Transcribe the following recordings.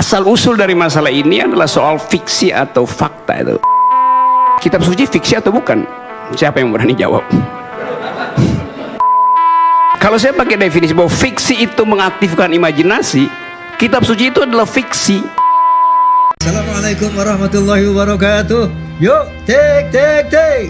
Asal-usul dari masalah ini adalah soal fiksi atau fakta itu. Kitab suci fiksi atau bukan? Siapa yang berani jawab? Kalau saya pakai definisi bahwa fiksi itu mengaktifkan imajinasi, kitab suci itu adalah fiksi. Assalamualaikum warahmatullahi wabarakatuh. Yuk, take.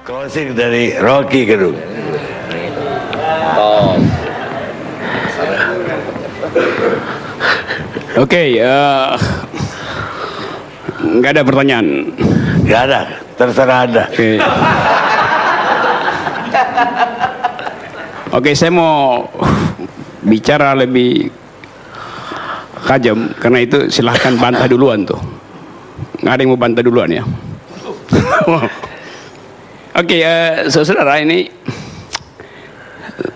Closing dari Rocky Gerung. Oke, nggak ada pertanyaan. Gak ada, terserah Anda. Oke, saya mau bicara lebih tajam karena itu silahkan bantah duluan tuh. Nggak ada yang mau bantah duluan ya. Oke, saudara, ini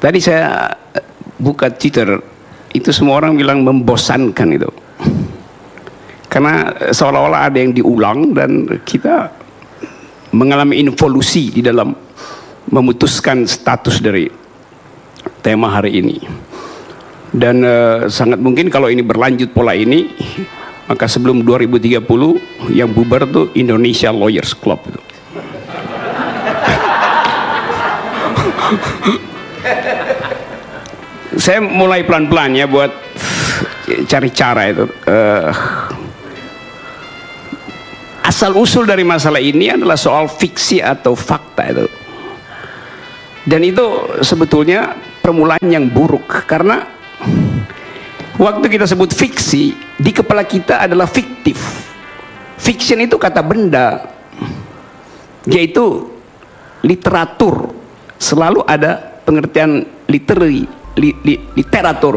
tadi saya buka Twitter, itu semua orang bilang membosankan itu, karena seolah-olah ada yang diulang dan kita mengalami involusi di dalam memutuskan status dari tema hari ini. Dan sangat mungkin kalau ini berlanjut pola ini, maka sebelum 2030 yang bubar tuh Indonesia Lawyers Club itu. Saya mulai pelan-pelan ya buat cari cara itu. Asal-usul dari masalah ini adalah soal fiksi atau fakta itu. Dan itu sebetulnya permulaan yang buruk, karena waktu kita sebut fiksi, di kepala kita adalah fiktif. Fiction itu kata benda, yaitu literatur. Selalu ada pengertian literatur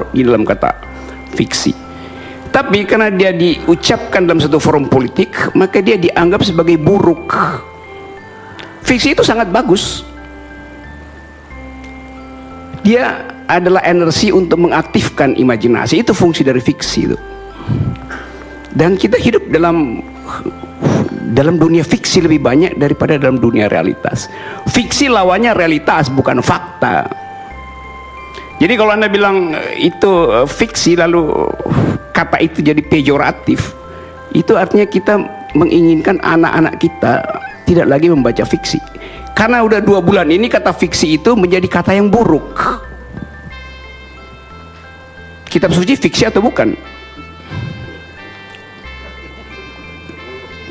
di dalam kata fiksi. Tapi karena dia diucapkan dalam satu forum politik, maka dia dianggap sebagai buruk. Fiksi itu sangat bagus. Dia adalah energi untuk mengaktifkan imajinasi. Itu fungsi dari fiksi itu. Dan kita hidup dalam dunia fiksi lebih banyak daripada dalam dunia realitas. Fiksi lawannya realitas, bukan fakta. Jadi kalau Anda bilang itu fiksi lalu kata itu jadi pejoratif, itu artinya kita menginginkan anak-anak kita tidak lagi membaca fiksi. Karena udah 2 bulan ini kata fiksi itu menjadi kata yang buruk. Kitab suci fiksi atau bukan?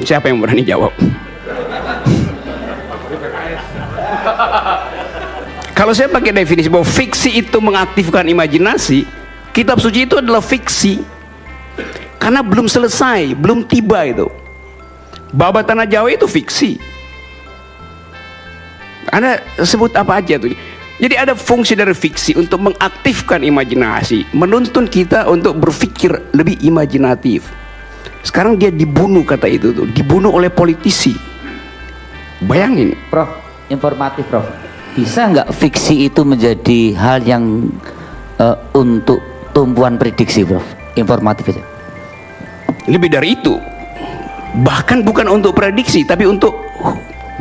Siapa yang berani jawab? Kalau saya pakai definisi bahwa fiksi itu mengaktifkan imajinasi, kitab suci itu adalah fiksi. Karena belum selesai, belum tiba itu. Babat Tanah Jawa itu fiksi. Anda sebut apa aja tuh. Jadi ada fungsi dari fiksi untuk mengaktifkan imajinasi, menuntun kita untuk berpikir lebih imajinatif. Sekarang dia dibunuh, kata itu tuh, dibunuh oleh politisi. Bayangin, Prof, informatif Prof. Bisa nggak fiksi itu menjadi hal yang untuk tumpuan prediksi, Prof? Informatif itu. lebih dari itu. Bahkan bukan untuk prediksi, tapi untuk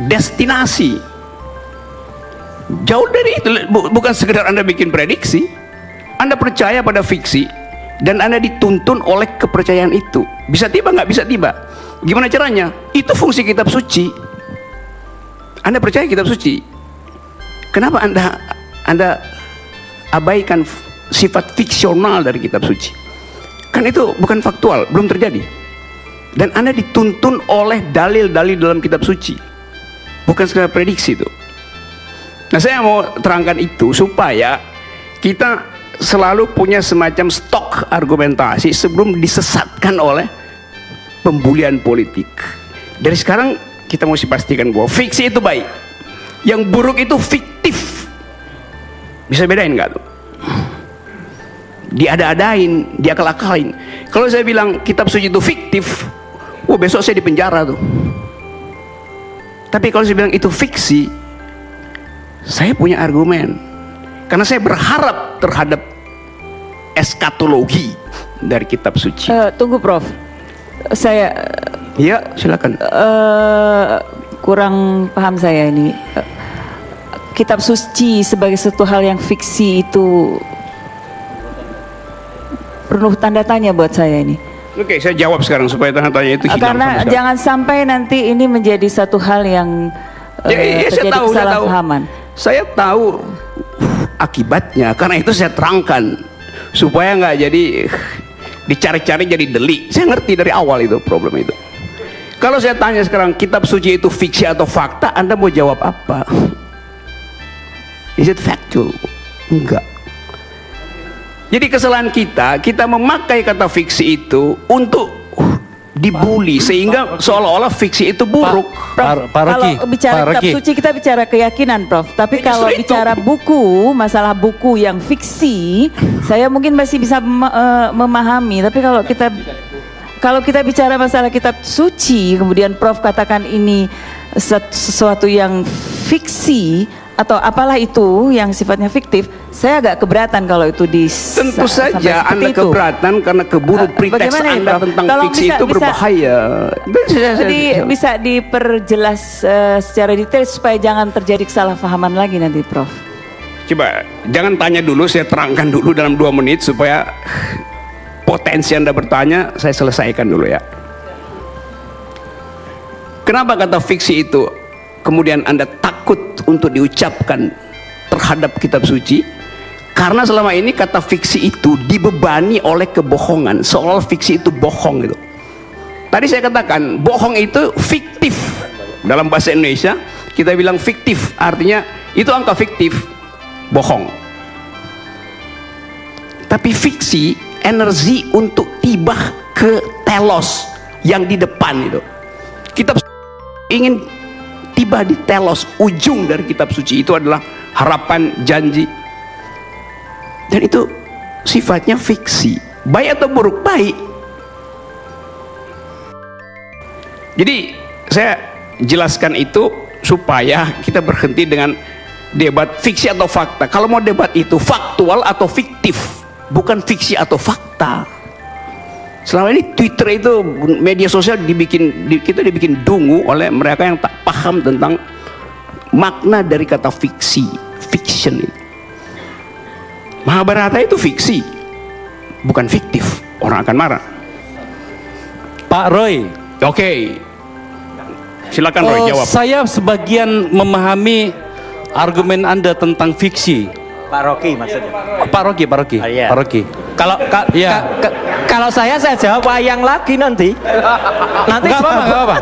destinasi. Jauh dari itu, bukan sekedar Anda bikin prediksi. Anda percaya pada fiksi dan Anda dituntun oleh kepercayaan itu. Bisa tiba nggak bisa tiba. Gimana caranya? Itu fungsi kitab suci. Anda percaya kitab suci. Kenapa Anda abaikan sifat fiksional dari kitab suci? Kan itu bukan faktual, belum terjadi. Dan Anda dituntun oleh dalil-dalil dalam kitab suci, bukan sekedar prediksi itu. Nah, saya mau terangkan itu supaya kita selalu punya semacam stok argumentasi sebelum disesatkan oleh pembulian politik. Dari sekarang kita mesti pastikan bahwa fiksi itu baik, yang buruk itu fiktif. Bisa bedain nggak tuh? Diada-adain, diakal-akalin. Kalau saya bilang kitab suci itu fiktif, wah besok saya di penjara tuh. Tapi kalau saya bilang itu fiksi, saya punya argumen. Karena saya berharap terhadap eskatologi dari kitab suci. Tunggu Prof, saya Ya, silakan. kurang paham saya ini. Kitab suci sebagai satu hal yang fiksi itu penuh tanda tanya buat saya ini. Oke, saya jawab sekarang supaya tanda tanya itu hilang. Karena sama sekali. jangan sampai nanti ini menjadi satu hal yang terjadi kesalahpahaman. Saya tahu akibatnya, karena itu saya terangkan supaya nggak jadi dicari-cari jadi delik. Saya ngerti dari awal itu problem itu. Kalau saya tanya sekarang kitab suci itu fiksi atau fakta, Anda mau jawab apa? Is it factual? Enggak. Jadi kesalahan kita memakai kata fiksi itu untuk dibully sehingga seolah-olah fiksi itu buruk. Prof, Pak Rocky, kalau bicara Pak kitab Rocky. suci kita bicara keyakinan, Prof. Tapi Ya, kalau justru itu. bicara buku, masalah buku yang fiksi, saya mungkin masih bisa memahami. Tapi kalau kita bicara masalah kitab suci, kemudian Prof katakan ini sesuatu yang fiksi atau apalah itu yang sifatnya fiktif, saya agak keberatan kalau itu Tentu saja Anda keberatan karena keburu preteks bagaimana ini, Anda Prof? tentang Tolong fiksi bisa- itu bisa- berbahaya. Jadi bisa diperjelas secara detail supaya jangan terjadi kesalahpahaman lagi nanti, Prof. Coba jangan tanya dulu, saya terangkan dulu dalam 2 menit supaya potensi Anda bertanya saya selesaikan dulu ya. Kenapa kata fiksi itu kemudian Anda takut untuk diucapkan terhadap kitab suci? Karena selama ini kata fiksi itu dibebani oleh kebohongan, seolah fiksi itu bohong gitu. Tadi saya katakan bohong itu fiktif. Dalam bahasa Indonesia kita bilang fiktif, artinya itu angka fiktif, bohong. Tapi fiksi energi untuk tiba ke telos yang di depan itu. Kitab ingin tiba di telos, ujung dari kitab suci itu adalah harapan, janji, dan itu sifatnya fiksi. Baik atau buruk? Baik. Jadi saya jelaskan itu supaya kita berhenti dengan debat fiksi atau fakta. Kalau mau debat itu faktual atau fiktif, bukan fiksi atau fakta. Selama ini Twitter itu, media sosial kita dibikin dungu oleh mereka yang tak paham tentang makna dari kata fiksi, fiction itu. Mahabharata itu fiksi, bukan fiktif. Orang akan marah. Pak Roy. Oke, silakan Roy jawab. Saya sebagian memahami argumen Anda tentang fiksi. Pak Rocky maksudnya. Pak Rocky. Oh, iya. Pak Rocky. Iya. Kalau saya jawab wayang lagi nanti. Nanti Enggak apa-apa.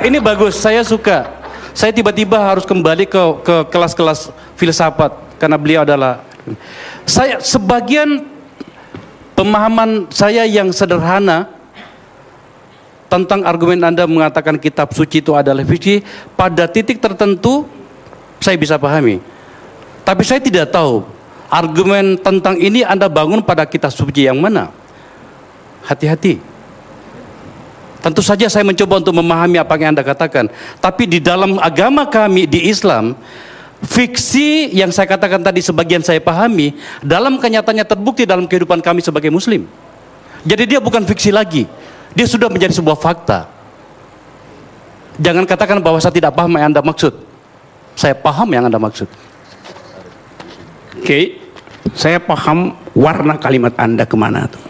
Ini bagus, saya suka. Saya tiba-tiba harus kembali ke kelas-kelas filsafat karena beliau adalah sebagian pemahaman saya yang sederhana tentang argumen Anda mengatakan kitab suci itu adalah fiksi, pada titik tertentu saya bisa pahami. Tapi saya tidak tahu argumen tentang ini Anda bangun pada kitab suci yang mana. Hati-hati. Tentu saja saya mencoba untuk memahami apa yang Anda katakan. Tapi di dalam agama kami di Islam, fiksi yang saya katakan tadi sebagian saya pahami, dalam kenyataannya terbukti dalam kehidupan kami sebagai Muslim. Jadi dia bukan fiksi lagi, dia sudah menjadi sebuah fakta. Jangan katakan bahwa saya tidak paham yang Anda maksud. Saya paham yang Anda maksud. Oke, saya paham warna kalimat Anda kemana tuh.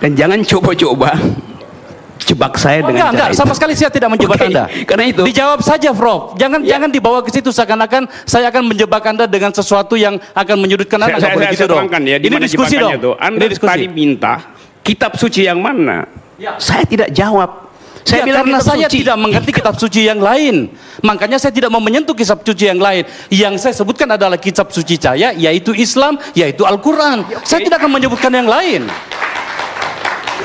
Dan jangan coba-coba jebak saya dengan Enggak, cara sama itu. sekali saya tidak menjebak Oke, Anda. karena itu Dijawab saja, Prof. Jangan dibawa ke situ seakan-akan saya akan menjebak Anda dengan sesuatu yang akan menyudutkan Anda. Nggak boleh gitu dong. terangkan ya, di Ini mana diskusi jebakannya dong. tuh. Anda Ini diskusi. tadi minta kitab suci yang mana? Saya tidak jawab. Saya Ya, bilang karena kitab saya suci. tidak mengerti kitab suci yang lain. Makanya saya tidak mau menyentuh kitab suci yang lain. Yang saya sebutkan adalah kitab suci saya, yaitu Islam, yaitu Al-Quran. Saya tidak akan menyebutkan yang lain.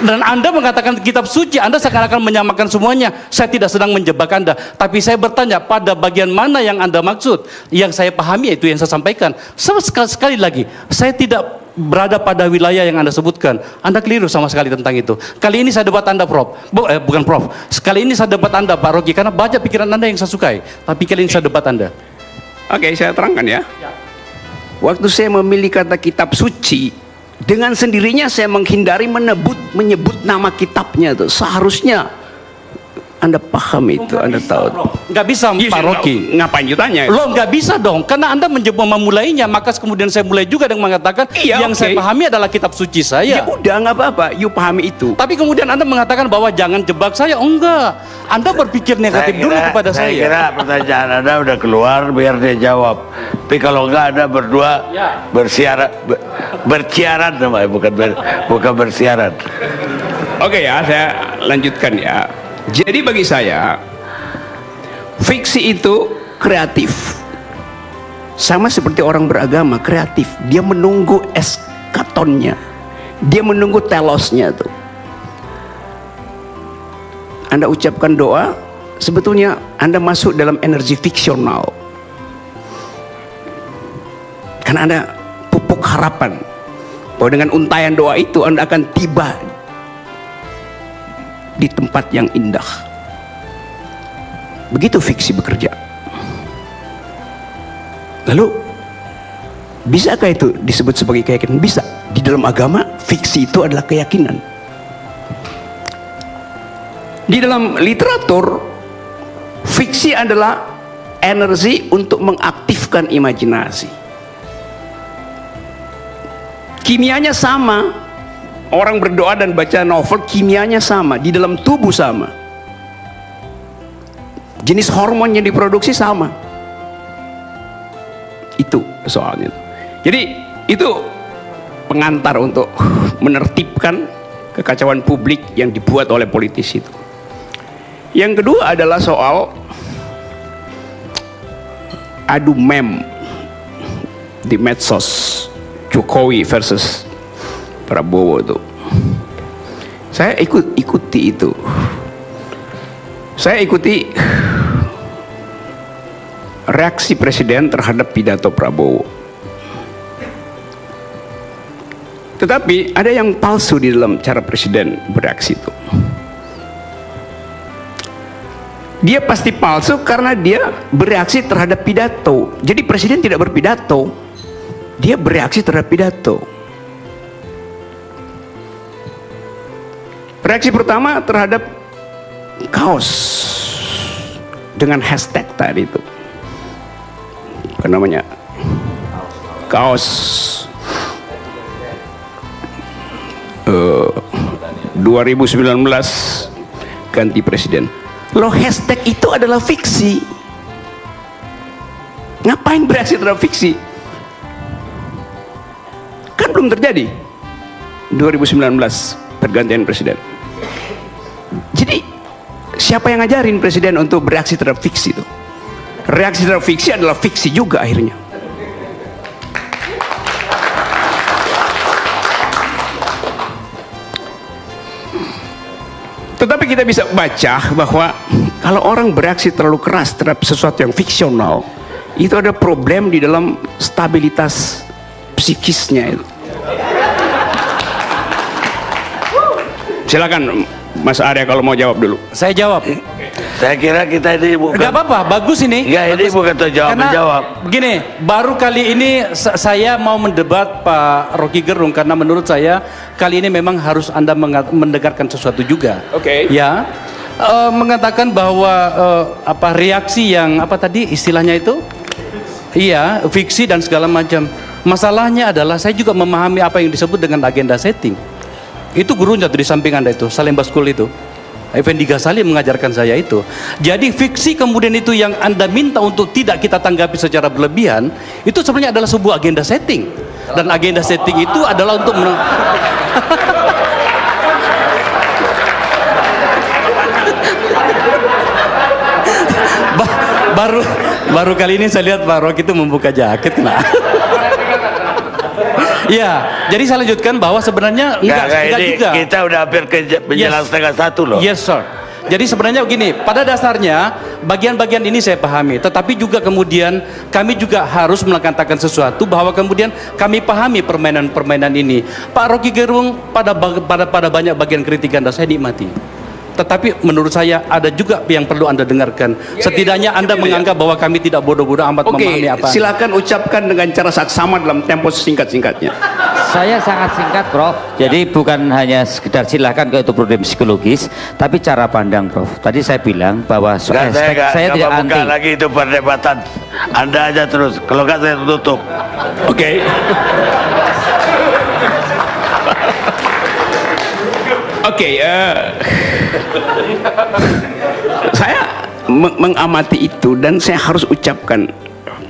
Dan Anda mengatakan kitab suci, Anda seakan-akan menyamakan semuanya. Saya tidak sedang menjebak Anda, tapi saya bertanya pada bagian mana yang Anda maksud. Yang saya pahami itu yang saya sampaikan. Sekali lagi, saya tidak berada pada wilayah yang Anda sebutkan. Anda keliru sama sekali tentang itu. Kali ini saya debat Anda, Prof. Bukan Prof. Sekali ini saya debat Anda, Pak Rocky, karena baca pikiran Anda yang saya sukai. Tapi kali ini saya debat Anda. Oke, saya terangkan ya. Waktu saya memilih kata kitab suci, dengan sendirinya saya menghindari menyebut nama kitabnya tuh. Seharusnya Anda paham itu, Anda tahu. Nggak bisa, Yes, Pak Rocky. Ngapain jutanya? Loh, nggak bisa dong, karena Anda mencoba memulainya, maka kemudian saya mulai juga dengan mengatakan Iya, yang oke. saya pahami adalah kitab suci Ya saya. udah, nggak apa-apa, you pahami itu. Tapi kemudian Anda mengatakan bahwa jangan jebak saya. Oh enggak, Anda berpikir negatif dulu kepada saya saya. kira pertanyaan Anda udah keluar, biar dia jawab. Tapi kalau enggak, Anda berdua Ya. bersiaran namanya, bukan bersiaran. Oke ya, saya lanjutkan ya. Jadi bagi saya, fiksi itu kreatif. Sama seperti orang beragama, kreatif. Dia menunggu eskatonnya. Dia menunggu telosnya tuh. Anda ucapkan doa, sebetulnya Anda masuk dalam energi fiksional. Karena Anda pupuk harapan bahwa dengan untayan doa itu Anda akan tiba di tempat yang indah. Begitu fiksi bekerja. Lalu, bisakah itu disebut sebagai keyakinan? Bisa. Di dalam agama, fiksi itu adalah keyakinan. Di dalam literatur, fiksi adalah energi untuk mengaktifkan imajinasi. Kimianya sama. Orang berdoa dan baca novel, kimianya sama, di dalam tubuh sama, jenis hormon yang diproduksi sama. Itu soalnya. Jadi itu pengantar untuk menertibkan kekacauan publik yang dibuat oleh politisi itu. Yang kedua adalah soal adu meme di medsos, Jokowi versus Prabowo itu. Saya ikuti itu. Saya ikuti reaksi presiden terhadap pidato Prabowo. Tetapi ada yang palsu di dalam cara presiden bereaksi itu. Dia pasti palsu karena dia bereaksi terhadap pidato. Jadi presiden tidak berpidato, dia bereaksi terhadap pidato. Reaksi pertama terhadap kaos dengan hashtag tadi itu, apa namanya, kaos 2019 ganti presiden. Loh, hashtag itu adalah fiksi. Ngapain bereaksi terhadap fiksi? Kan belum terjadi 2019 pergantian presiden. Jadi siapa yang ngajarin presiden untuk bereaksi terhadap fiksi itu? Reaksi terhadap fiksi adalah fiksi juga akhirnya. Tetapi kita bisa baca bahwa kalau orang bereaksi terlalu keras terhadap sesuatu yang fiksional, itu ada problem di dalam stabilitas psikisnya itu. Silakan Mas Arya kalau mau jawab dulu. Saya jawab. Saya kira kita ini bukan. Enggak apa-apa, bagus ini. Enggak, ini bukan jawab Karena menjawab. begini, baru kali ini saya mau mendebat Pak Rocky Gerung, karena menurut saya kali ini memang harus Anda mendengarkan sesuatu juga. Oke. Ya, mengatakan bahwa apa reaksi yang apa tadi istilahnya itu? Iya, fiksi dan segala macam. Masalahnya adalah saya juga memahami apa yang disebut dengan agenda setting. Itu gurunya tuh di samping Anda itu, Salemba School itu. Effendi Ghazali mengajarkan saya itu. Jadi fiksi kemudian itu yang Anda minta untuk tidak kita tanggapi secara berlebihan, itu sebenarnya adalah sebuah agenda setting. Dan agenda setting itu adalah untuk baru kali ini saya lihat Pak Rocky itu membuka jaket. Nah. Ya, jadi saya lanjutkan bahwa sebenarnya enggak ini juga. kita udah hampir ke menjelang setengah satu loh. Yes, sir. Jadi sebenarnya begini, pada dasarnya bagian-bagian ini saya pahami, tetapi juga kemudian kami juga harus mengatakan sesuatu bahwa kemudian kami pahami permainan-permainan ini. Pak Rocky Gerung pada banyak bagian kritikan dan saya nikmati. Tetapi menurut saya ada juga yang perlu Anda dengarkan. Setidaknya Anda menganggap bahwa kami tidak bodoh-bodoh amat memahami apa. Silakan ucapkan dengan cara saksama dalam tempo singkat-singkatnya. Saya sangat singkat, Prof. Jadi bukan hanya sekedar silakan ke itu problem psikologis, tapi cara pandang, Prof. Tadi saya bilang bahwa Nggak, saya tidak nggak anti. buka lagi itu perdebatan. Anda aja terus. Kalau nggak saya tutup. Oke. Oke, saya mengamati itu dan saya harus ucapkan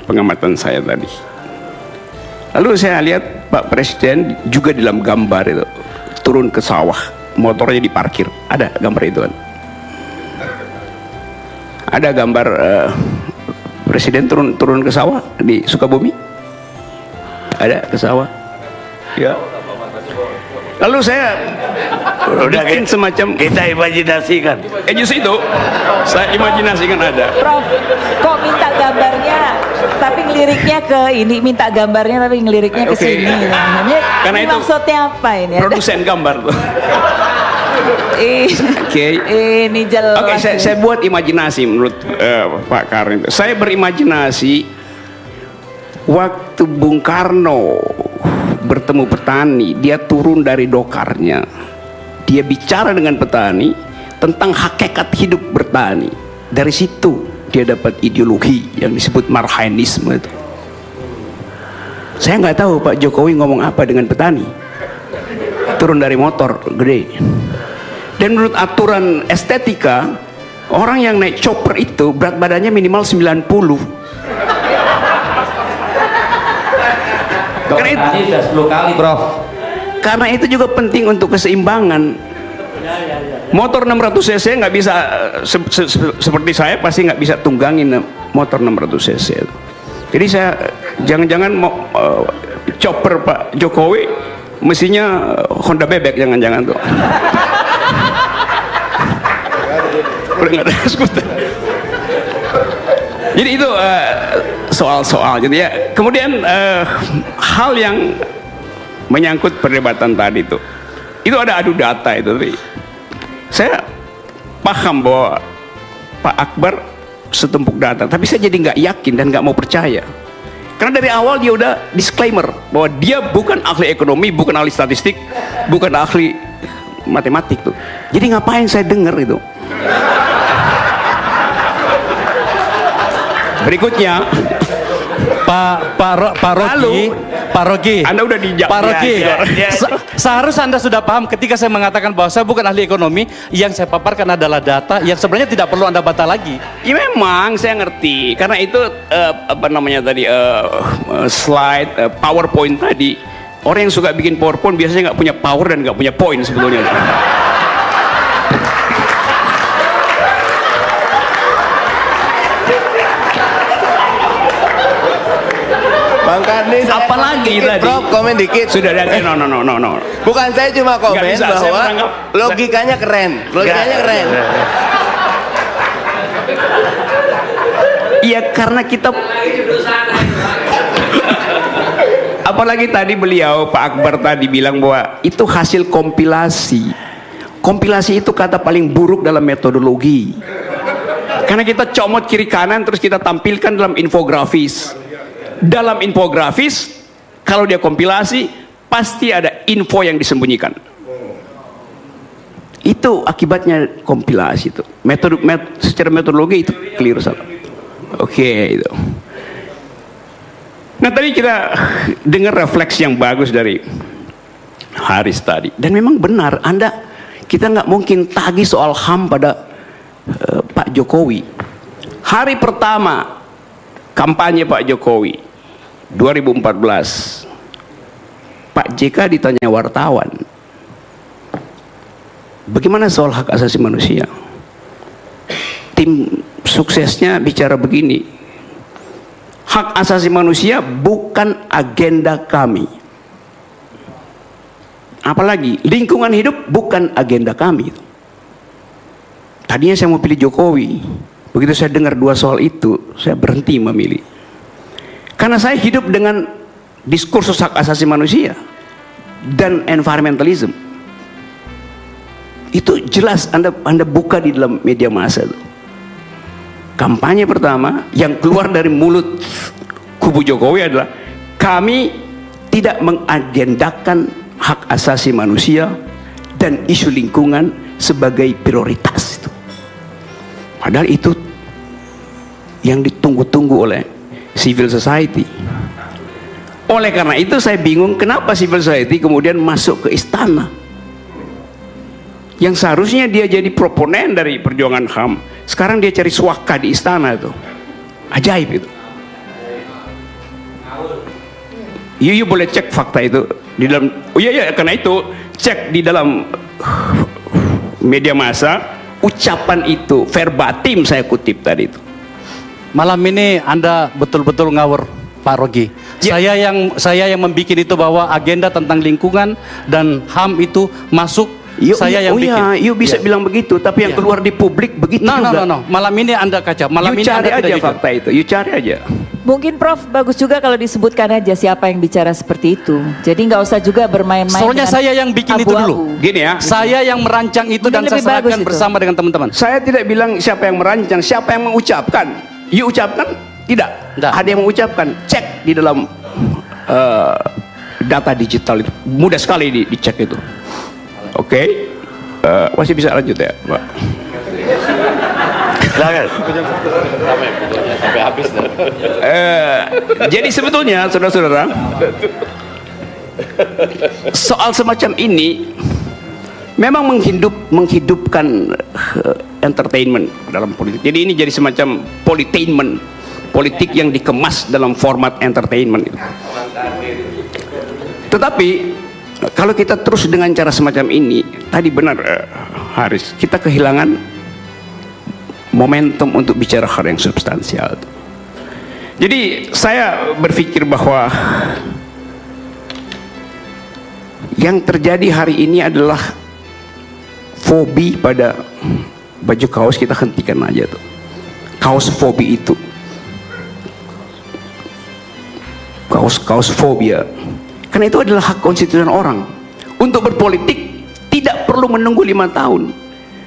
pengamatan saya tadi. Lalu saya lihat Pak Presiden juga dalam gambar itu turun ke sawah, motornya diparkir. Ada gambar itu kan? Ada gambar Presiden turun ke sawah di Sukabumi? Ada ke sawah? Ya. Lalu saya Udah bikin semacam kita imajinasikan. justru itu saya imajinasikan ada. Prof, kok minta gambarnya tapi ngeliriknya ke ini, minta gambarnya tapi ngeliriknya ke Oke. sini. Ini, Karena ini itu maksudnya apa ini? Produsen gambar tuh. Oke. Ini jelas. Oke, saya buat imajinasi menurut Pak Karin. Saya berimajinasi waktu Bung Karno bertemu petani, dia turun dari dokarnya, dia bicara dengan petani tentang hakikat hidup bertani. Dari situ dia dapat ideologi yang disebut marhainisme itu. Saya nggak tahu Pak Jokowi ngomong apa dengan petani, turun dari motor gede. Dan menurut aturan estetika, orang yang naik chopper itu berat badannya minimal 90. Karena itu, Ini sudah 10 kali, Prof. karena itu juga penting untuk keseimbangan. Motor 600 cc nggak bisa seperti saya pasti nggak bisa tunggangin motor 600 cc. Jadi saya jangan-jangan mau chopper Pak Jokowi mestinya Honda bebek, jangan-jangan tuh. Udah nggak ada skuter. Jadi itu soal-soal gitu ya. Kemudian hal yang menyangkut perdebatan tadi itu ada adu data itu. Tapi saya paham bahwa Pak Akbar setumpuk data, tapi saya jadi nggak yakin dan nggak mau percaya. Karena dari awal dia udah disclaimer bahwa dia bukan ahli ekonomi, bukan ahli statistik, bukan ahli matematik tuh. Jadi ngapain saya dengar itu? Berikutnya Pak Rocky, Anda udah dijak. Pak Rocky, Ya. seharusnya Anda sudah paham ketika saya mengatakan bahwa saya bukan ahli ekonomi, yang saya paparkan adalah data yang sebenarnya tidak perlu Anda bantah lagi. Ya memang saya ngerti, karena itu apa namanya tadi slide PowerPoint tadi. Orang yang suka bikin PowerPoint biasanya nggak punya power dan nggak punya point sebetulnya. Bang Karni, saya Apalagi komen dikit, tadi? Prof, komen dikit. Sudah ada no. Bukan saya cuma komen Nggak bisa, saya bahwa menganggap- logikanya keren. Logikanya keren. Iya karena kita apalagi tadi beliau Pak Akbar tadi bilang bahwa itu hasil kompilasi. Kompilasi itu kata paling buruk dalam metodologi. Karena kita comot kiri kanan terus kita tampilkan dalam infografis. Dalam infografis kalau dia kompilasi pasti ada info yang disembunyikan. Itu akibatnya kompilasi itu. Secara metodologi itu keliru salah. Oke, itu. Nah tadi kita dengar refleks yang bagus dari Haris tadi, dan memang benar kita nggak mungkin tagih soal HAM pada Pak Jokowi. Hari pertama kampanye Pak Jokowi 2014, Pak JK ditanya wartawan, bagaimana soal hak asasi manusia? Tim suksesnya bicara begini, hak asasi manusia bukan agenda kami. Apalagi lingkungan hidup bukan agenda kami. Tadinya saya mau pilih Jokowi. Begitu saya dengar dua soal itu, saya berhenti memilih. Karena saya hidup dengan diskursus hak asasi manusia dan environmentalism. Itu jelas Anda buka di dalam media massa itu. Kampanye pertama yang keluar dari mulut kubu Jokowi adalah kami tidak mengagendakan hak asasi manusia dan isu lingkungan sebagai prioritas itu. Padahal itu yang ditunggu-tunggu oleh civil society. Oleh karena itu saya bingung kenapa civil society kemudian masuk ke istana. Yang seharusnya dia jadi proponen dari perjuangan HAM, sekarang dia cari suaka di istana itu. Ajaib itu. You boleh cek fakta itu di dalam. Oh iya karena itu cek di dalam media massa ucapan itu verbatim saya kutip tadi itu. Malam ini Anda betul-betul ngawur, Pak Rogi. Ya. Saya yang membuat itu bahwa agenda tentang lingkungan dan HAM itu masuk. Saya yang bikin. You bisa bilang begitu, tapi yang keluar di publik begitu juga. No. Malam ini Anda kacau. Malam You ini cari Anda aja tidak jujur. fakta itu. You cari aja. Mungkin Prof bagus juga kalau disebutkan aja siapa yang bicara seperti itu. Jadi nggak usah juga bermain-main. Soalnya dengan saya yang bikin itu dulu. Gini ya. Saya yang merancang itu Mungkin dan saya lebih bagus serahkan itu. bersama dengan teman-teman. Saya tidak bilang siapa yang merancang, siapa yang mengucapkan. You ucapkan? Tidak. Tidak. Ada yang mengucapkan. Cek di dalam data digital itu. Mudah sekali dicek itu. Oke. Masih bisa lanjut ya, Pak? Silakan. Jadi sebetulnya saudara-saudara, soal semacam ini memang menghidupkan entertainment dalam politik. Jadi ini jadi semacam politainment, politik yang dikemas dalam format entertainment itu. Tetapi kalau kita terus dengan cara semacam ini, tadi benar Haris, kita kehilangan momentum untuk bicara hal yang substansial. Jadi saya berpikir bahwa yang terjadi hari ini adalah fobi pada baju kaos. Kita hentikan aja tuh kaos fobi itu, kaos fobia. Karena itu adalah hak konstitusional orang untuk berpolitik, tidak perlu menunggu 5 tahun.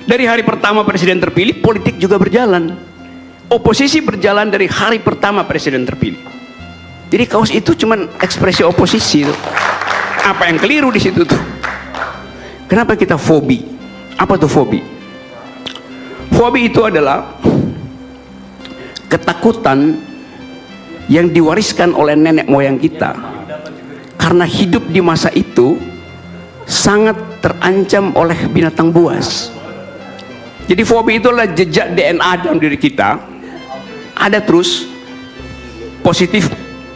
Dari hari pertama presiden terpilih, politik juga berjalan. Oposisi berjalan dari hari pertama presiden terpilih. Jadi kaos itu cuman ekspresi oposisi tuh. Apa yang keliru di situ tuh? Kenapa kita fobi? Apa tuh fobi? Fobi itu adalah ketakutan yang diwariskan oleh nenek moyang kita. Karena hidup di masa itu sangat terancam oleh binatang buas. Jadi fobi itu adalah jejak DNA dalam diri kita. Ada terus positif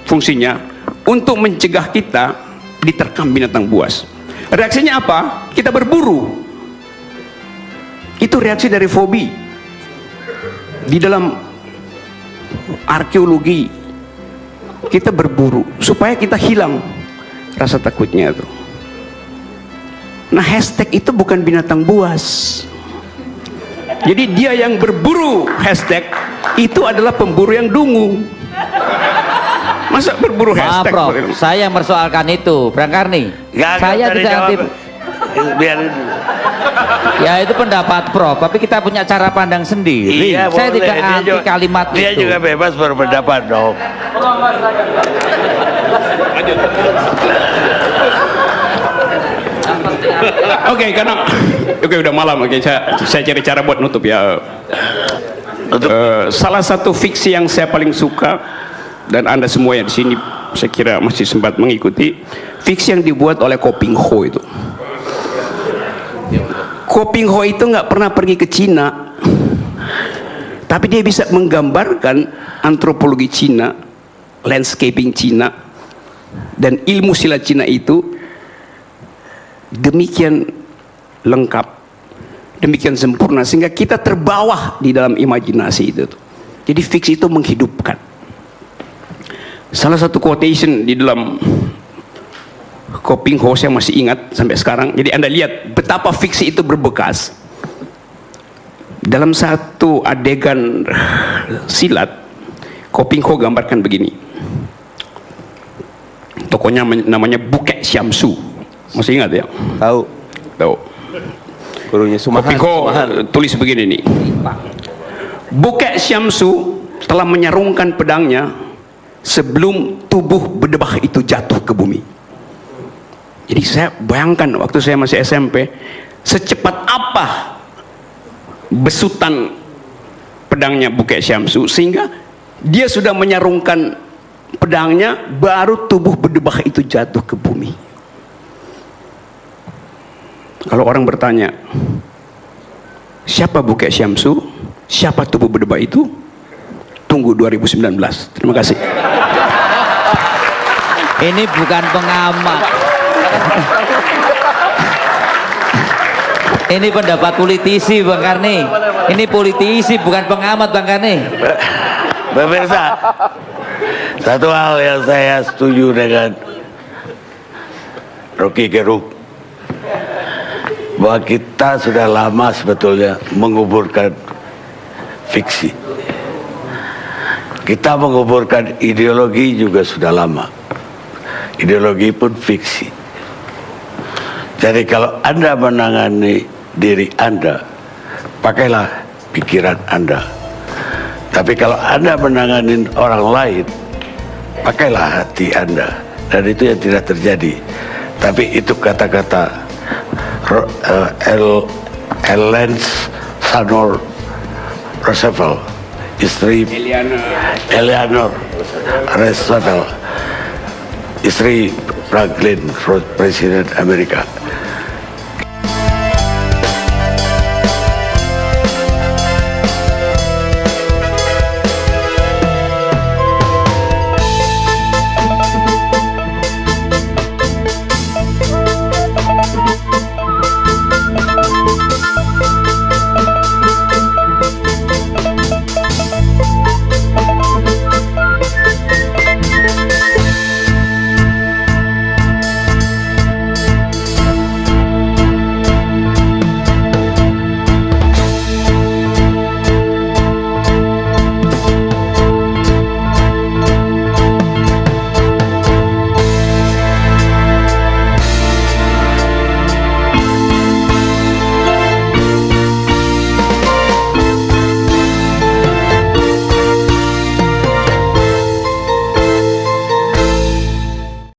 fungsinya untuk mencegah kita diterkam binatang buas. Reaksinya apa? Kita berburu. Itu reaksi dari fobi. Di dalam arkeologi kita berburu supaya kita hilang rasa takutnya itu. Nah, hashtag itu bukan binatang buas. Jadi dia yang berburu hashtag itu adalah pemburu yang dungu. Masa berburu Maaf hashtag? Prof, saya yang mempersoalkan itu, Brangkarni. Saya tidak anti. Biar Ya itu pendapat Prof, tapi kita punya cara pandang sendiri. iya, Saya boleh. tidak Dia anti juga- kalimat dia itu. juga bebas berpendapat dong. Oke, karena udah malam. Oke, saya cari cara buat nutup ya. Salah satu fiksi yang saya paling suka dan Anda semua yang di sini saya kira masih sempat mengikuti, fiksi yang dibuat oleh Ko Ping Ho itu. Ko Ping Ho itu nggak pernah pergi ke Cina, tapi dia bisa menggambarkan antropologi Cina, landscaping Cina, dan ilmu silat Cina itu demikian lengkap, demikian sempurna sehingga kita terbawa di dalam imajinasi itu. Jadi fiksi itu menghidupkan. Salah satu quotation di dalam Koping Ho saya masih ingat sampai sekarang. Jadi Anda lihat betapa fiksi itu berbekas. Dalam satu adegan silat, Koping Ho gambarkan begini. Tokonya namanya Bukek Syamsu. Masih ingat ya? Tahu. Tahu. Gurunya Sumahan. Koping Ho tulis begini nih. Bukek Syamsu telah menyarungkan pedangnya sebelum tubuh berdebah itu jatuh ke bumi. Jadi saya bayangkan waktu saya masih SMP, secepat apa besutan pedangnya Bukek Syamsu sehingga dia sudah menyarungkan pedangnya baru tubuh berdebah itu jatuh ke bumi. Kalau orang bertanya, siapa Bukek Syamsu? Siapa tubuh berdebah itu? Tunggu 2019. Terima kasih. Ini bukan pengamat. Ini pendapat politisi Bang Karni. Ini politisi bukan pengamat Bang Karni. Pemirsa, satu hal yang saya setuju dengan Rocky Gerung, bahwa kita sudah lama sebetulnya menguburkan fiksi. Kita menguburkan ideologi juga sudah lama. Ideologi pun fiksi. Jadi kalau Anda menangani diri Anda, pakailah pikiran Anda. Tapi kalau Anda menangani orang lain, pakailah hati Anda. Dan itu yang tidak terjadi. Tapi itu kata-kata Ellen Sanor Roosevelt, istri Eleanor Roosevelt, istri Franklin, Presiden Amerika.